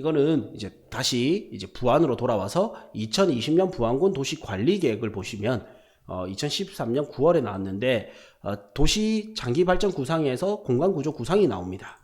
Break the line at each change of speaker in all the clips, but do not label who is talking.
이거는 이제 다시 이제 부안으로 돌아와서 2020년 부안군 도시 관리 계획을 보시면 2013년 9월에 나왔는데 도시 장기 발전 구상에서 공간 구조 구상이 나옵니다.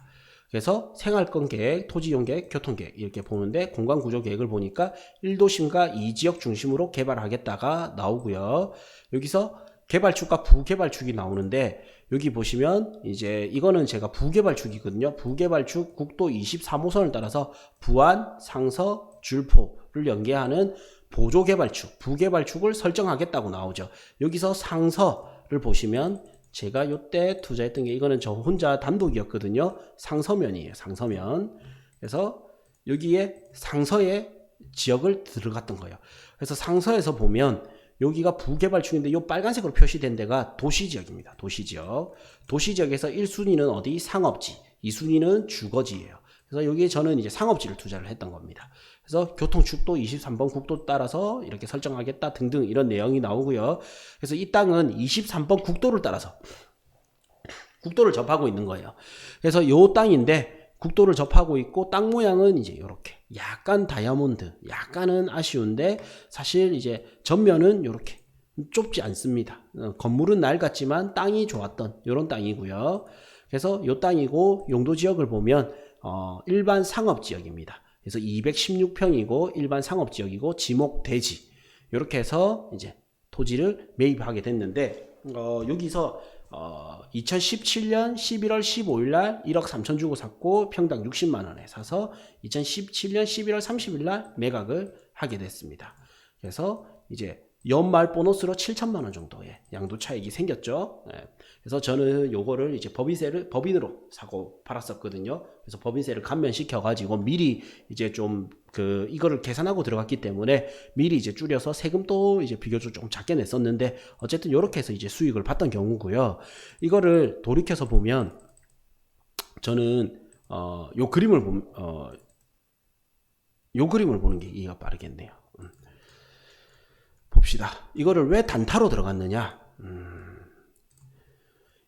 그래서 생활권 계획, 토지이용 계획, 교통 계획 이렇게 보는데 공간 구조 계획을 보니까 1도심과 2지역 중심으로 개발하겠다가 나오고요. 여기서 개발축과 부개발축이 나오는데 여기 보시면 이제 이거는 제가 부개발축이거든요. 부개발축 국도 23호선을 따라서 부안, 상서, 줄포를 연계하는 보조개발축, 부개발축을 설정하겠다고 나오죠. 여기서 상서를 보시면 제가 요때 투자했던 게 이거는 저 혼자 단독이었거든요. 상서면이에요. 상서면. 그래서 여기에 상서에 지역을 들어갔던 거예요. 그래서 상서에서 보면 여기가 부개발축인데 요 빨간색으로 표시된 데가 도시지역입니다. 도시지역. 도시지역에서 1순위는 어디? 상업지. 2순위는 주거지예요. 그래서 여기에 저는 이제 상업지를 투자를 했던 겁니다. 그래서 교통축도 23번 국도 따라서 이렇게 설정하겠다 등등 이런 내용이 나오고요. 그래서 이 땅은 23번 국도를 따라서 국도를 접하고 있는 거예요. 그래서 요 땅인데 국도를 접하고 있고 땅 모양은 이제 이렇게 약간 다이아몬드, 약간은 아쉬운데 사실 이제 전면은 이렇게 좁지 않습니다. 건물은 낡았지만 땅이 좋았던 이런 땅이고요. 그래서 요 땅이고 용도 지역을 보면 일반 상업지역입니다. 그래서 216평이고 일반 상업지역이고 지목 대지 이렇게 해서 이제 토지를 매입하게 됐는데 여기서 2017년 11월 15일 날 1억 3천 주고 샀고 평당 60만 원에 사서 2017년 11월 30일 날 매각을 하게 됐습니다. 그래서 이제 연말 보너스로 7천만 원 정도의 양도 차익이 생겼죠. 그래서 저는 요거를 이제 법인으로 사고 팔았었거든요. 그래서 법인세를 감면시켜 가지고 미리 이제 좀 이거를 계산하고 들어갔기 때문에 미리 이제 줄여서 세금도 이제 비교적 조금 작게 냈었는데 어쨌든 요렇게 해서 이제 수익을 봤던 경우고요. 이거를 돌이켜서 보면 저는 요 그림을 보는 게 이해가 빠르겠네요. 봅시다. 이거를 왜 단타로 들어갔느냐?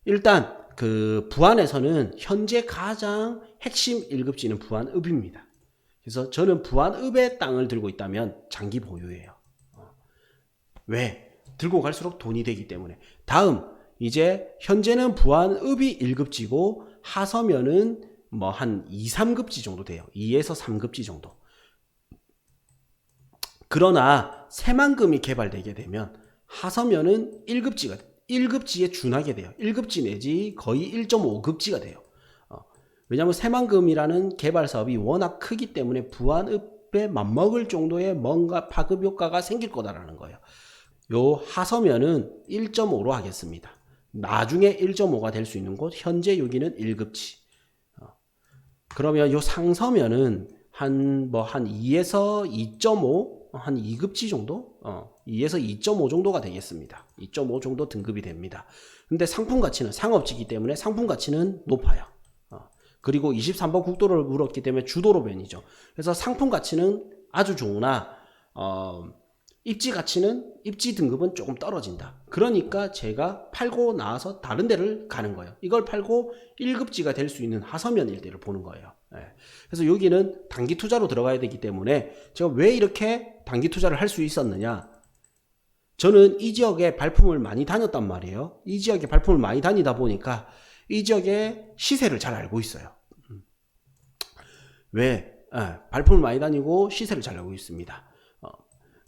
일단 부안에서는 현재 가장 핵심 1급지는 부안읍입니다. 그래서 저는 부안읍의 땅을 들고 있다면 장기 보유예요. 왜? 들고 갈수록 돈이 되기 때문에. 다음 이제 현재는 부안읍이 1급지고 하서면은 뭐 한 2, 3급지 정도 돼요. 2에서 3급지 정도. 그러나 새만금이 개발되게 되면 하서면은 1급지에 준하게 돼요. 1급지 내지 거의 1.5급지가 돼요. 왜냐하면 새만금이라는 개발 사업이 워낙 크기 때문에 부안읍에 맞먹을 정도의 뭔가 파급 효과가 생길 거다라는 거예요. 요 하서면은 1.5로 하겠습니다. 나중에 1.5가 될 수 있는 곳, 현재 여기는 1급지. 그러면 요 상서면은 한 2에서 2.5, 한 2급지 정도? 2에서 2.5 정도가 되겠습니다. 2.5 정도 등급이 됩니다. 근데 상품 가치는 상업지기 때문에 상품 가치는 높아요. 그리고 23번 국도를 물었기 때문에 주도로변이죠. 그래서 상품 가치는 아주 좋으나 입지 등급은 조금 떨어진다. 그러니까 제가 팔고 나와서 다른 데를 가는 거예요. 이걸 팔고 1급지가 될 수 있는 하서면 일대를 보는 거예요. 그래서 여기는 단기 투자로 들어가야 되기 때문에 제가 왜 이렇게 단기 투자를 할 수 있었느냐? 저는 이 지역에 발품을 많이 다녔단 말이에요. 이 지역에 발품을 많이 다니다 보니까 이 지역의 시세를 잘 알고 있어요. 왜? 발품을 많이 다니고 시세를 잘 알고 있습니다.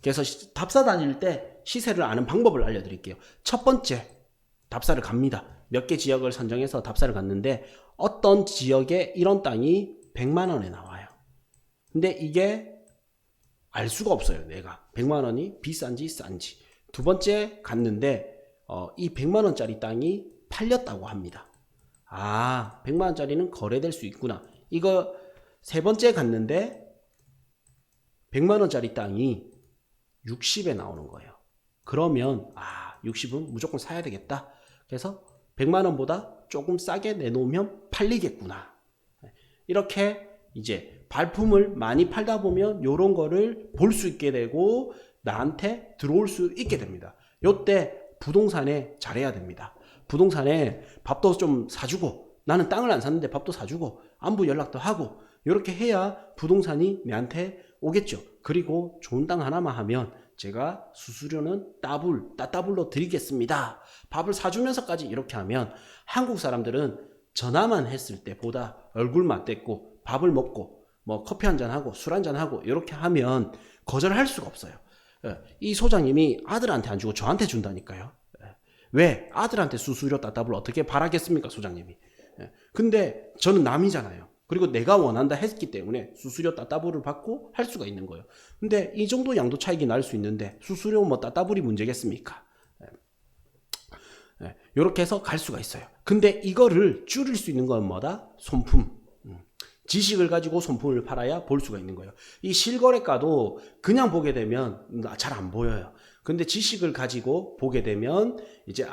그래서 답사 다닐 때 시세를 아는 방법을 알려드릴게요. 첫 번째, 답사를 갑니다. 몇 개 지역을 선정해서 답사를 갔는데 어떤 지역에 이런 땅이 100만 원에 나와요. 근데 이게 알 수가 없어요. 내가 100만 원이 비싼지 싼지. 두 번째 갔는데 이 100만 원짜리 땅이 팔렸다고 합니다. 100만 원짜리는 거래될 수 있구나. 이거 세 번째 갔는데 100만 원짜리 땅이 60에 나오는 거예요. 그러면 60은 무조건 사야 되겠다. 그래서 100만 원보다 조금 싸게 내놓으면 팔리겠구나. 이렇게 이제 발품을 많이 팔다 보면 이런 거를 볼 수 있게 되고 나한테 들어올 수 있게 됩니다. 요때 부동산에 잘해야 됩니다. 부동산에 밥도 좀 사주고, 나는 땅을 안 샀는데 밥도 사주고 안부 연락도 하고 이렇게 해야 부동산이 내한테 오겠죠. 그리고 좋은 땅 하나만 하면 제가 수수료는 따따블로 드리겠습니다. 밥을 사주면서까지 이렇게 하면 한국 사람들은 전화만 했을 때보다 얼굴 맞대고 밥을 먹고 뭐 커피 한잔 하고 술 한잔 하고 이렇게 하면 거절할 수가 없어요. 이 소장님이 아들한테 안 주고 저한테 준다니까요. 왜? 아들한테 수수료 따따블 어떻게 바라겠습니까, 소장님이. 근데 저는 남이잖아요. 그리고 내가 원한다 했기 때문에 수수료 따따블을 받고 할 수가 있는 거예요. 근데 이 정도 양도 차익이 날 수 있는데 수수료 뭐 따따블이 문제겠습니까? 이렇게 해서 갈 수가 있어요. 근데 이거를 줄일 수 있는 건 뭐다? 손품. 지식을 가지고 손품을 팔아야 볼 수가 있는 거예요. 이 실거래가도 그냥 보게 되면 잘 안 보여요. 근데 지식을 가지고 보게 되면 이제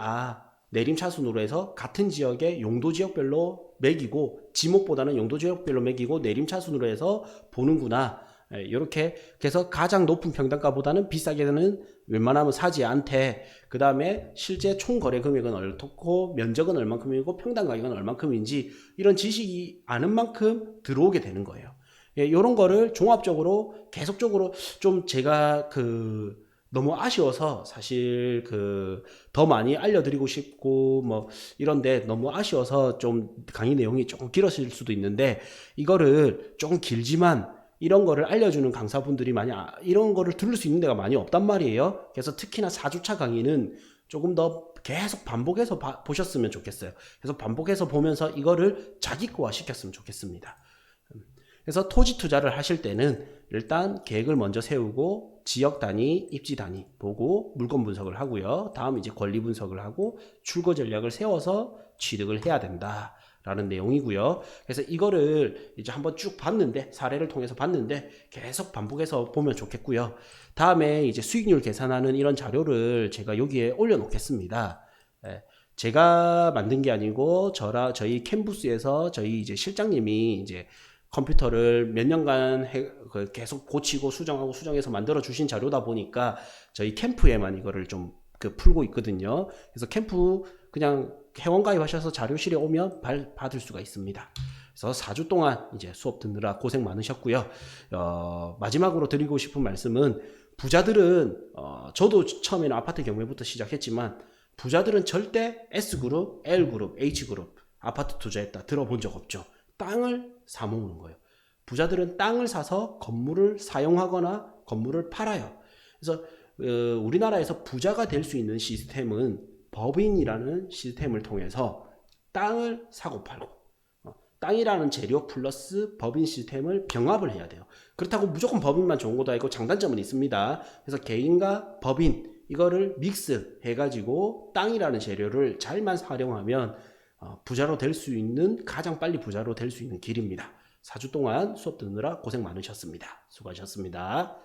내림차순으로 해서 같은 지역의 용도 지역별로 매기고 지목보다는 용도 지역별로 매기고 내림차순으로 해서 보는구나. 이렇게 해서 가장 높은 평당가보다는 비싸게는 웬만하면 사지 않되 그 다음에 실제 총 거래 금액은 어떻고 면적은 얼만큼이고 평당 가격은 얼만큼인지 이런 지식이 아는 만큼 들어오게 되는 거예요. 이런 거를 종합적으로 계속적으로 좀 제가 너무 아쉬워서 사실 더 많이 알려드리고 싶고 뭐 이런데 너무 아쉬워서 좀 강의 내용이 조금 길어질 수도 있는데 이거를 조금 길지만 이런 거를 알려주는 강사분들이 이런 거를 들을 수 있는 데가 많이 없단 말이에요. 그래서 특히나 4주차 강의는 조금 더 계속 반복해서 보셨으면 좋겠어요. 그래서 반복해서 보면서 이거를 자기 거화 시켰으면 좋겠습니다. 그래서 토지 투자를 하실 때는 일단 계획을 먼저 세우고 지역 단위, 입지 단위 보고 물건 분석을 하고요. 다음 이제 권리 분석을 하고 출고 전략을 세워서 취득을 해야 된다. 라는 내용이고요. 그래서 이거를 이제 한번 쭉 봤는데 사례를 통해서 봤는데 계속 반복해서 보면 좋겠고요. 다음에 이제 수익률 계산하는 이런 자료를 제가 여기에 올려놓겠습니다. 제가 만든 게 아니고 저희 캠부스에서 저희 이제 실장님이 이제 컴퓨터를 몇 년간 계속 고치고 수정하고 수정해서 만들어 주신 자료다 보니까 저희 캠프에만 이거를 좀 풀고 있거든요. 그래서 캠프 그냥 회원 가입하셔서 자료실에 오면 받을 수가 있습니다. 그래서 4주 동안 이제 수업 듣느라 고생 많으셨고요. 마지막으로 드리고 싶은 말씀은 부자들은 저도 처음에는 아파트 경매부터 시작했지만 부자들은 절대 S그룹, L그룹, H그룹 아파트 투자했다 들어본 적 없죠. 땅을 사모으는 거예요. 부자들은 땅을 사서 건물을 사용하거나 건물을 팔아요. 그래서 우리나라에서 부자가 될 수 있는 시스템은 법인이라는 시스템을 통해서 땅을 사고 팔고 땅이라는 재료 플러스 법인 시스템을 병합을 해야 돼요. 그렇다고 무조건 법인만 좋은 것도 아니고 장단점은 있습니다. 그래서 개인과 법인 이거를 믹스 해가지고 땅이라는 재료를 잘만 활용하면 부자로 될 수 있는 가장 빨리 부자로 될 수 있는 길입니다. 4주 동안 수업 듣느라 고생 많으셨습니다. 수고하셨습니다.